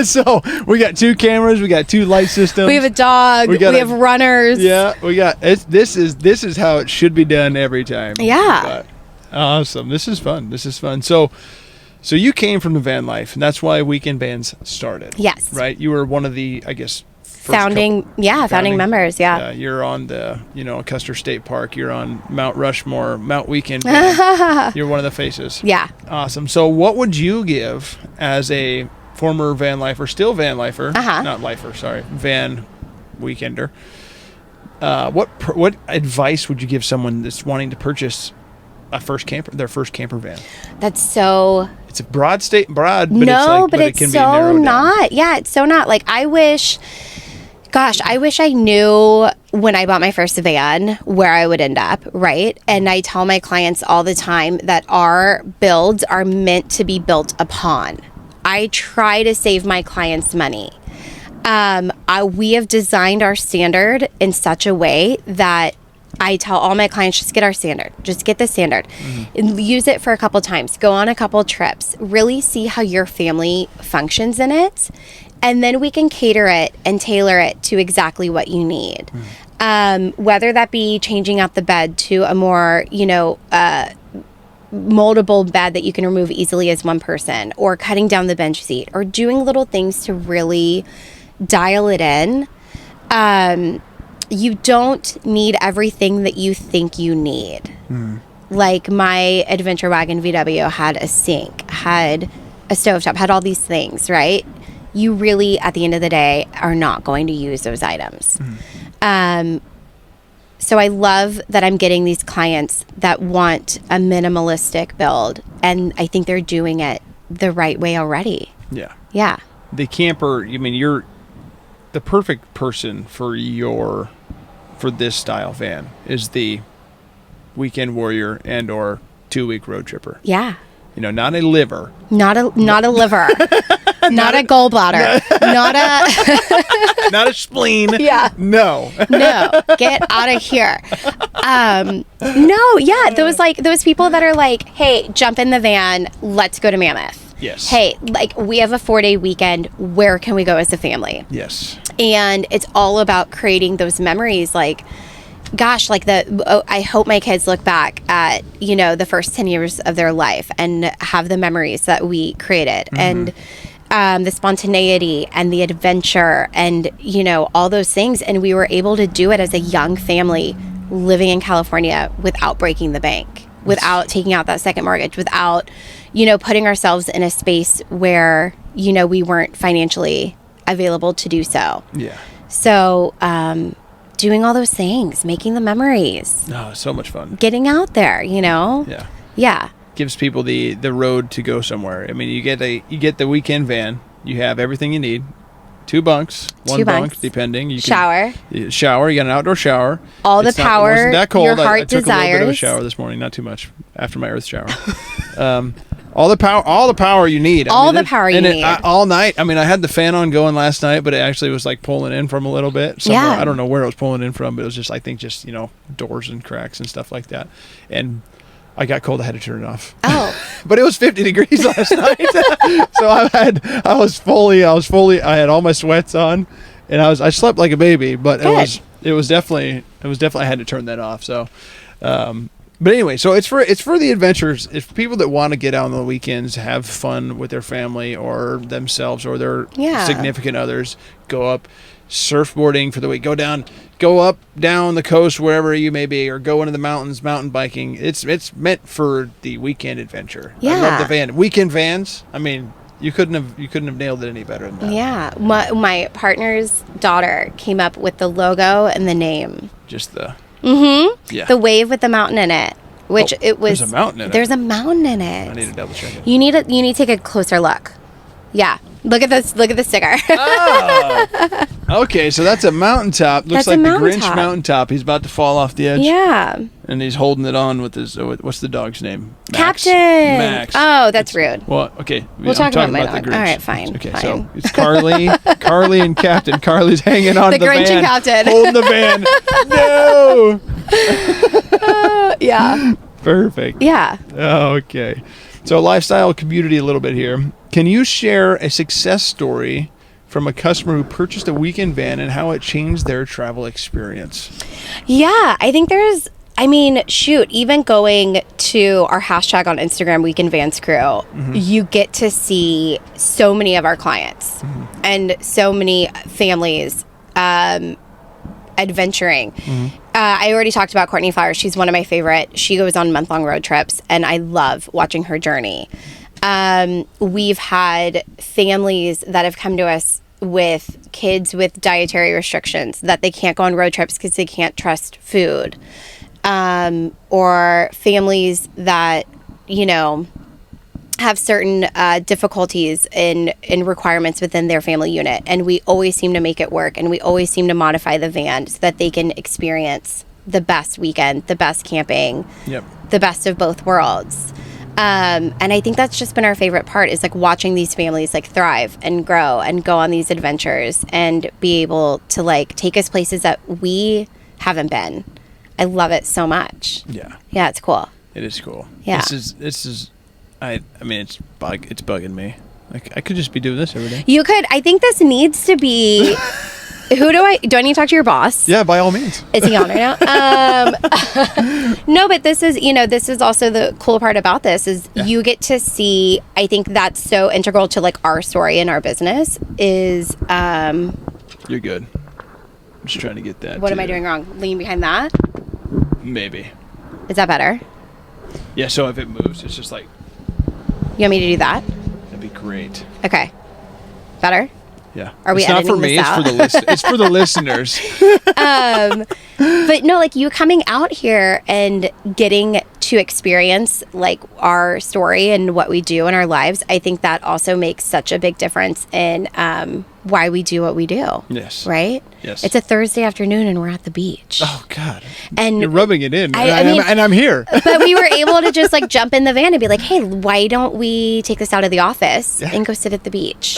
So we got 2 cameras, we got 2 light systems. We have a dog. We have runners. Yeah, we got this is how it should be done every time. Yeah. But, awesome. This is fun. So you came from the van life, and that's why Weekend Bands started. Yes. Right? You were one of the, I guess, founding members. Yeah. You're on the, Custer State Park. You're on Mount Rushmore, Mount Weekend Band. You're one of the faces. Yeah. Awesome. So what would you give as a former van lifer, still van lifer, not lifer, sorry, van weekender? What advice would you give someone that's wanting to purchase their first camper van? That's so... It's a broad, but it can be so narrowed not. Down. Yeah, it's so not. Like, I wish I knew when I bought my first van where I would end up, right? And I tell my clients all the time that our builds are meant to be built upon. I try to save my clients money. We have designed our standard in such a way that I tell all my clients, just get our standard. Just get the standard. Mm-hmm. Use it for a couple times. Go on a couple trips. Really see how your family functions in it. And then we can cater it and tailor it to exactly what you need. Mm-hmm. Whether that be changing out the bed to a more, moldable bed that you can remove easily as one person, or cutting down the bench seat, or doing little things to really dial it in. You don't need everything that you think you need. Mm. Like my Adventure Wagon VW had a sink, had a stovetop, had all these things, right? You really, at the end of the day, are not going to use those items. Mm. So I love that I'm getting these clients that want a minimalistic build, and I think they're doing it the right way already. Yeah. Yeah. The camper, you're the perfect person for this style van is the weekend warrior and or 2-week road tripper. Yeah. Not a liver. Not a liver. not a gallbladder. Not a spleen. Yeah. No. Get out of here. No, yeah. Those people that are like, hey, jump in the van, let's go to Mammoth. Yes. Hey, we have a 4-day weekend. Where can we go as a family? Yes. And it's all about creating those memories. I hope my kids look back at, the first 10 years of their life and have the memories that we created. Mm-hmm. And the spontaneity and the adventure and, all those things. And we were able to do it as a young family living in California without breaking the bank, without taking out that second mortgage, without, putting ourselves in a space where, we weren't financially available to do so. Yeah. So, doing all those things, making the memories. Oh, so much fun. Getting out there, Yeah. Yeah. Gives people the road to go somewhere. You get the weekend van. You have everything you need 2 bunks, 1 2 bunk, bunks. depending. You Shower. Shower. You got an outdoor shower. All the It power wasn't that cold. your heart I took a little bit of a desires. shower this morning, not too much after my earth shower. All the power you need. All the power you need. All night. I mean, I had the fan on going last night, but it actually was like pulling in from a little bit. Somewhere. Yeah. I don't know where it was pulling in from, but it was just, I think, just, doors and cracks and stuff like that. And I got cold. I had to turn it off. Oh. But it was 50 degrees last night. So I had all my sweats on, and I slept like a baby, but it was definitely I had to turn that off. So, but anyway, so it's for the adventurers. It's for people that want to get out on the weekends, have fun with their family or themselves or their significant others, go up surfboarding for the week, go up, down the coast, wherever you may be, or go into the mountains, mountain biking. It's meant for the weekend adventure. Yeah. I love the weekend vans. I mean, you couldn't have nailed it any better than that. Yeah. My partner's daughter came up with the logo and the name. Just the Yeah. The wave with the mountain in it. Which it was. There's a mountain in it. There's a mountain in it. I need to double check it. You need to take a closer look. Yeah. Look at this. Look at the sticker. Oh. Okay, so that's a mountaintop. Looks like the Grinch mountaintop. He's about to fall off the edge. Yeah. And he's holding it on with his. What's the dog's name? Max. Captain. Max. Oh, that's rude. Well, okay. We'll talk about my dog. The Grinch. All right, fine. Okay, fine. so it's Carly and Captain. Carly's hanging on the the Grinch van. and Captain. Holding the van. No. Yeah. Perfect. Yeah. Okay. So lifestyle community a little bit here. Can you share a success story from a customer who purchased a weekend van and how it changed their travel experience? Yeah, I think even going to our hashtag on Instagram, Weekend Vans Crew, you get to see so many of our clients and so many families adventuring. I already talked about Courtney Flowers. She's one of my favorite. She goes on month-long road trips, and I love watching her journey. We've had families that have come to us with kids with dietary restrictions that they can't go on road trips because they can't trust food. Or families that, have certain difficulties in requirements within their family unit. And we always seem to make it work, and we always seem to modify the van so that they can experience the best weekend, the best camping, the best of both worlds. And I think that's just been our favorite part, is like watching these families like thrive and grow and go on these adventures and be able to like take us places that we haven't been. I love it so much. Yeah. Yeah, it's cool. It is cool. Yeah. This is I mean it's bugging me. Like I could just be doing this every day. You could. I think this needs to be do I need to talk to your boss? Yeah, by all means. Is he on right now? No, but this is also the cool part about this is you get to see, I think that's so integral to like our story and our business is You're good. I'm just trying to get that. What am I doing wrong? Lean behind that? Maybe. Is that better? Yeah, so if it moves, it's just like, You want me to do that? that'd be great. Okay. Better? Yeah. Are we It's not for editing me, this out? it's for the listeners. But no, like you coming out here and getting to experience like our story and what we do in our lives, I think that also makes such a big difference in why we do what we do. Yes. Right? Yes. It's a Thursday afternoon and we're at the beach. Oh God. And you're rubbing it in. and I'm here. But we were able to just like jump in the van and be like, hey, why don't we take this out of the office and go sit at the beach?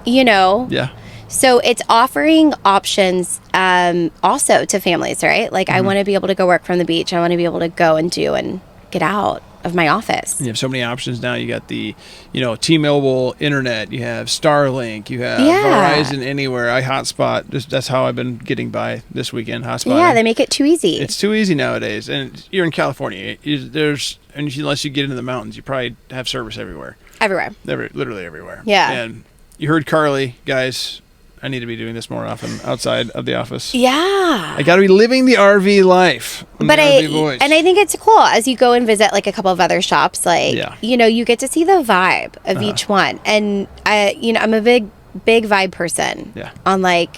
Yeah. So it's offering options also to families, right? Like I want to be able to go work from the beach. I want to be able to go and do and get out of my office. You have so many options now. You got the, T-Mobile internet. You have Starlink. You have Verizon Anywhere. iHotspot. That's how I've been getting by this weekend. Hotspot. Yeah, they make it too easy. It's too easy nowadays. And you're in California. Unless you get into the mountains, you probably have service everywhere. Literally everywhere. Yeah. And you heard Carly, guys. I need to be doing this more often outside of the office. Yeah. I got to be living the RV life. But I think it's cool as you go and visit like a couple of other shops, like, you get to see the vibe of each one. And I'm a big vibe person on like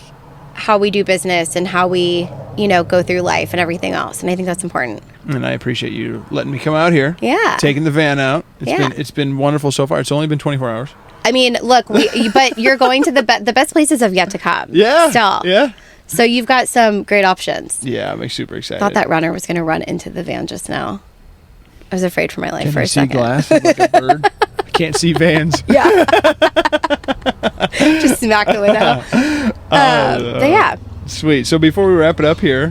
how we do business and how we, go through life and everything else. And I think that's important. And I appreciate you letting me come out here. Yeah. Taking the van out. It's been wonderful so far. It's only been 24 hours. I mean, look, but you're going to the best places have yet to come. Yeah. Still. Yeah. So you've got some great options. Yeah, I'm super excited. Thought that runner was going to run into the van just now. I was afraid for my life for a second. Glass like a bird? I can't see vans. Yeah. Just smack the window. But yeah. Sweet. So before we wrap it up here,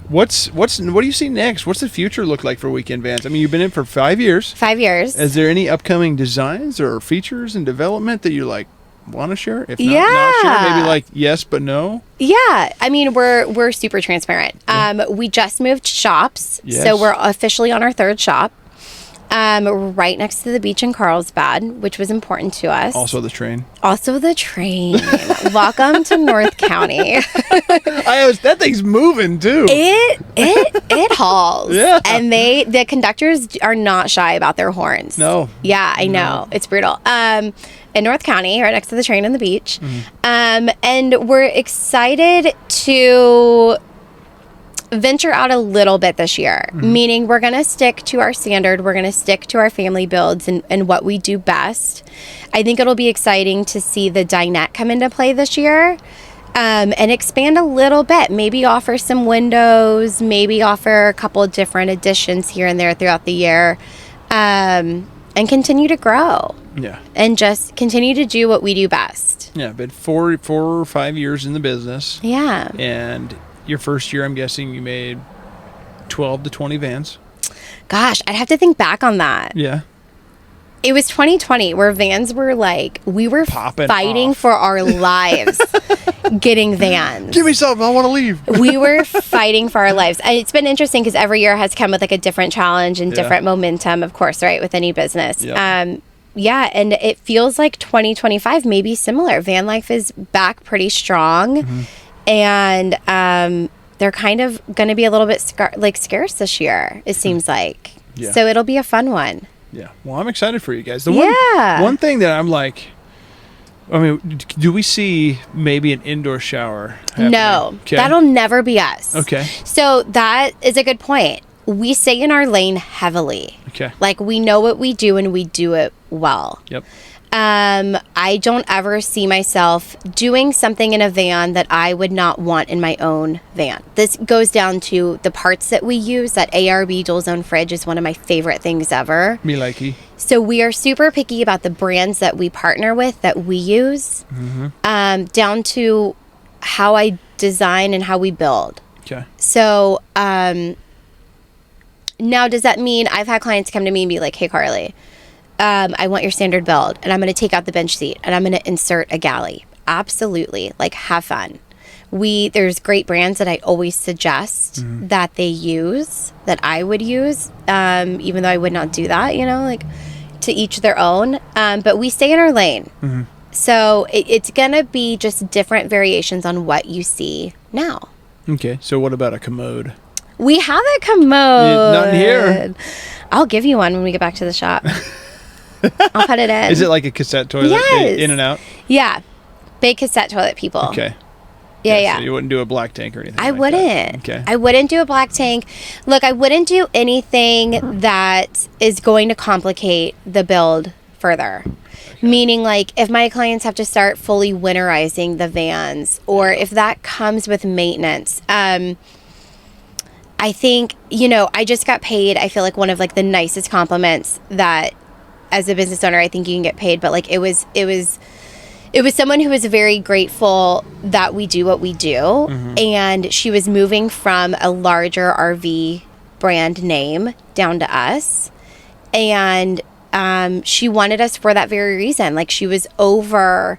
what do you see next? What's the future look like for Weekend Vans? I mean, you've been in for 5 years. 5 years. Is there any upcoming designs or features and development that you want to share? If not, Yeah. not share, maybe yes but no. Yeah, I mean we're super transparent. We just moved shops, Yes. so we're officially on our third shop. Right next to the beach in Carlsbad, which was important to us. Also the train. Welcome to North County. That thing's moving too. It hauls. Yeah. And the conductors are not shy about their horns. No. Yeah, I know. It's brutal. In North County, right next to the train and the beach. And we're excited to venture out a little bit this year, meaning we're going to stick to our standard. We're going to stick to our family builds and what we do best. I think it'll be exciting to see the dinette come into play this year, and expand a little bit. Maybe offer some windows, maybe offer a couple of different additions here and there throughout the year, and continue to grow. Yeah. And just continue to do what we do best. Yeah, but 4 or 5 years in the business. Yeah. And your first year, I'm guessing you made 12 to 20 vans. Gosh, I'd have to think back on that. Yeah. It was 2020 where vans were we were Popping fighting off. for our lives getting vans. Give me something. I want to leave. We were fighting for our lives. And it's been interesting because every year has come with a different challenge and different momentum, of course, right, with any business. Yep. Yeah, and it feels like 2025 may be similar. Van life is back pretty strong. And they're kind of going to be a little bit scarce this year, it seems like. Yeah. So it'll be a fun one. Yeah. Well, I'm excited for you guys. Yeah. One thing that I'm do we see maybe an indoor shower happening? No, Okay. that'll never be us. Okay. So that is a good point. We stay in our lane heavily. Okay. We know what we do and we do it well. Yep. I don't ever see myself doing something in a van that I would not want in my own van. This goes down to the parts that we use. That ARB dual zone fridge is one of my favorite things ever. Me likey. So we are super picky about the brands that we partner with, that we use, down to how I design and how we build. Okay. So now, does that mean I've had clients come to me and be like, hey, Carly, I want your standard build, and I'm going to take out the bench seat, and I'm going to insert a galley. Absolutely. Have fun. There's great brands that I always suggest that they use, that I would use, even though I would not do that, to each their own. But we stay in our lane. So it's going to be just different variations on what you see now. Okay. So what about a commode? We have a commode. Not in here. I'll give you one when we get back to the shop. I'll put it in. Is it like a cassette toilet? Yes. In and out? Yeah. Big cassette toilet, people. Okay. Yeah. So you wouldn't do a black tank or anything I like wouldn't. that. Okay. I wouldn't do a black tank. Look, I wouldn't do anything that is going to complicate the build further. Okay. Meaning, if my clients have to start fully winterizing the vans, or if that comes with maintenance. I think, I just got paid, I feel like one of the nicest compliments that as a business owner I think you can get paid, but it was someone who was very grateful that we do what we do. And she was moving from a larger RV brand name down to us, and she wanted us for that very reason. She was over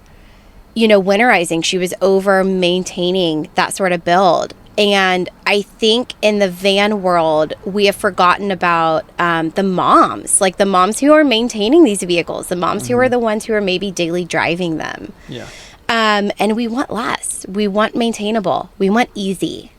winterizing, she was over maintaining that sort of build. And I think in the van world, we have forgotten about the moms, the moms who are maintaining these vehicles, the moms who are the ones who are maybe daily driving them. Yeah. And we want less. We want maintainable. We want easy.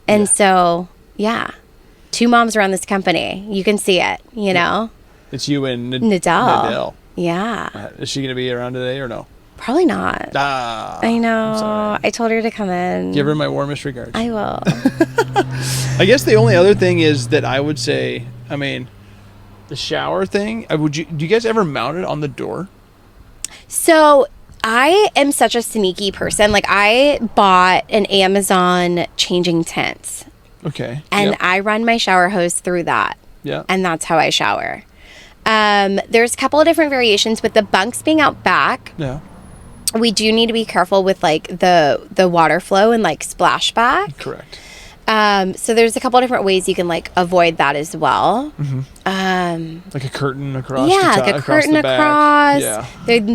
And so, 2 moms run this company. You can see it, know? It's you and Nadal. Yeah. Is she going to be around today or no? Probably not. I know. Sorry. I told her to come in. Give her my warmest regards. I will. I guess the only other thing is that I would say, the shower thing. Do you guys ever mount it on the door? So I am such a sneaky person. Like, I bought an Amazon changing tents. Okay. And Yep. I run my shower hose through that. Yeah. And that's how I shower. There's a couple of different variations with the bunks being out back. Yeah. We do need to be careful with like the water flow and like splashback. Correct. So there's a couple of different ways you can like avoid that as well. Like a curtain across. Yeah, the like a across curtain the back. across. Yeah.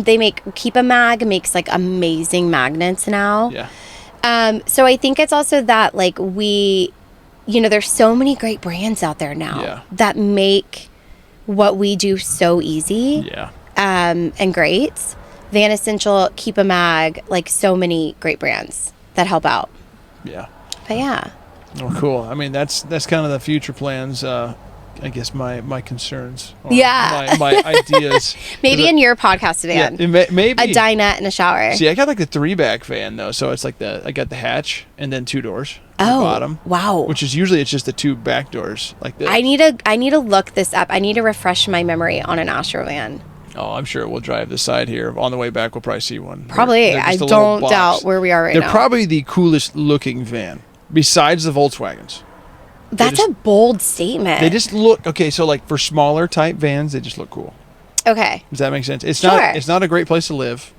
They make Keep a Mag makes like amazing magnets now. Yeah. So I think it's also that like there's so many great brands out there now that make what we do so easy. Yeah. And great. Van Essential, Keep a Mag, like so many great brands that help out. Yeah. But yeah. Oh, cool. I mean, that's kind of the future plans. I guess my concerns. Or Yeah. My ideas. Maybe in your podcast van. Yeah, maybe. A dinette and a shower. See, I got like the 3-back van though, so it's like I got the hatch and then 2 doors on the bottom. Wow. Which is usually it's just the 2 back doors like this. I need to look this up. I need to refresh my memory on an Astro van. Oh, I'm sure we'll drive the side here. On the way back, we'll probably see one. Probably. They're I just a little don't box. doubt where we are right now. They're probably the coolest looking van besides the Volkswagens. That's a bold statement. They just look okay. So like for smaller type vans, they just look cool. Okay. Does that make sense? It's Sure. not. It's not a great place to live.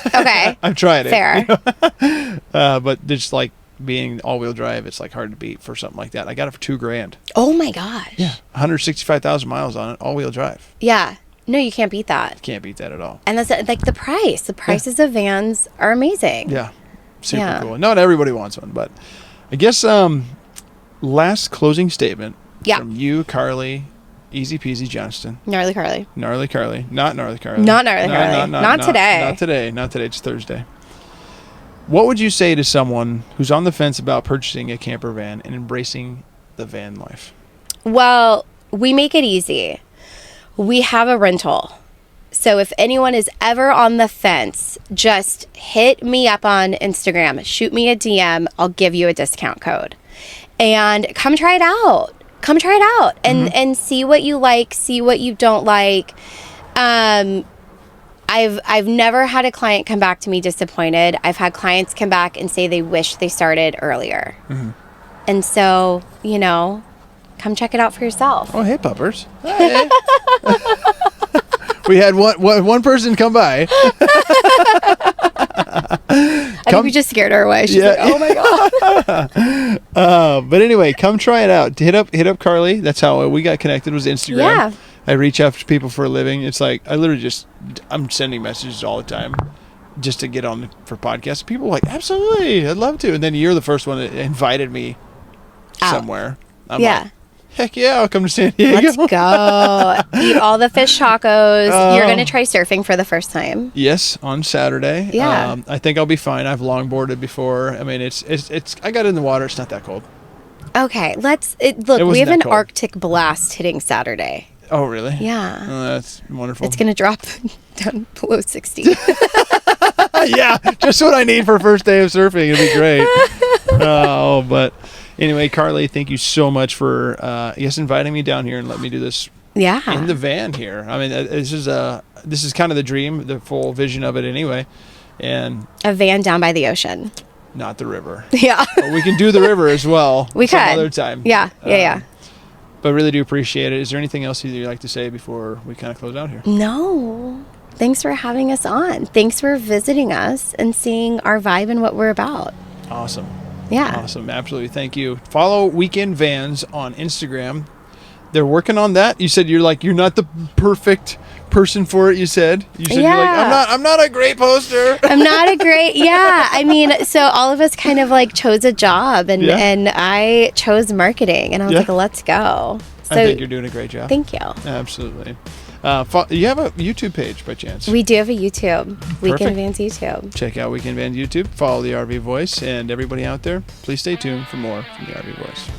Okay. I've tried it. Fair. But just like being all-wheel drive, it's like hard to beat for something like that. I got it for $2,000. Oh my gosh. Yeah, 165,000 miles on it, all-wheel drive. Yeah. No, you can't beat that. Can't beat that at all. And that's like the price. The prices of vans are amazing. Yeah, super cool. Not everybody wants one, but I guess last closing statement from you, Carly, Easy Peasy Johnston. Gnarly Carly. Gnarly Carly. Not Gnarly Carly. Not Gnarly Carly. Not today. Not today. Not today. It's Thursday. What would you say to someone who's on the fence about purchasing a camper van and embracing the van life? Well, we make it easy. We have a rental. So if anyone is ever on the fence, just hit me up on Instagram. Shoot me a DM. I'll give you a discount code. And come try it out. Come try it out and see what you like, see what you don't like. I've never had a client come back to me disappointed. I've had clients come back and say they wish they started earlier. And so, come check it out for yourself. Oh, hey, puppers. Hey. We had one person come by. I think we just scared her away. She's like, oh my God. But anyway, come try it out. Hit up Carly. That's how we got connected, was Instagram. Yeah. I reach out to people for a living. It's like I'm sending messages all the time just to get on for podcasts. People are like, absolutely, I'd love to. And then you're the first one that invited me somewhere. I'm like, heck yeah, I'll come to San Diego. Let's go. Eat all the fish tacos. You're going to try surfing for the first time. Yes, on Saturday. Yeah. I think I'll be fine. I've longboarded before. I mean, it's I got in the water. It's not that cold. Okay, we have an cold. Arctic blast hitting Saturday. Oh, really? Yeah. Oh, that's wonderful. It's going to drop down below 60. Yeah, just what I need for first day of surfing. It'd be great. But anyway, Carly, thank you so much for inviting me down here and letting me do this. Yeah. In the van here. I mean, this is kind of the dream, the full vision of it anyway, and a van down by the ocean. Not the river. Yeah. But we can do the river as well. We some could. other time. Yeah. Yeah. But really do appreciate it. Is there anything else you'd like to say before we kind of close out here? No. Thanks for having us on. Thanks for visiting us and seeing our vibe and what we're about. Awesome. Yeah. Awesome. Absolutely. Thank you. Follow Weekend Vans on Instagram. They're working on that. You said you're not the perfect person for it. You said you're like, I'm not a great poster. I'm not a great, I mean, so all of us kind of like chose a job and I chose marketing and I was like, let's go. So I think you're doing a great job. Thank you. Absolutely. You have a YouTube page by chance? We do have a YouTube. Perfect. Weekend Vans YouTube. Check out Weekend Vans YouTube. Follow the RV Voice. And everybody out there, please stay tuned for more from the RV Voice.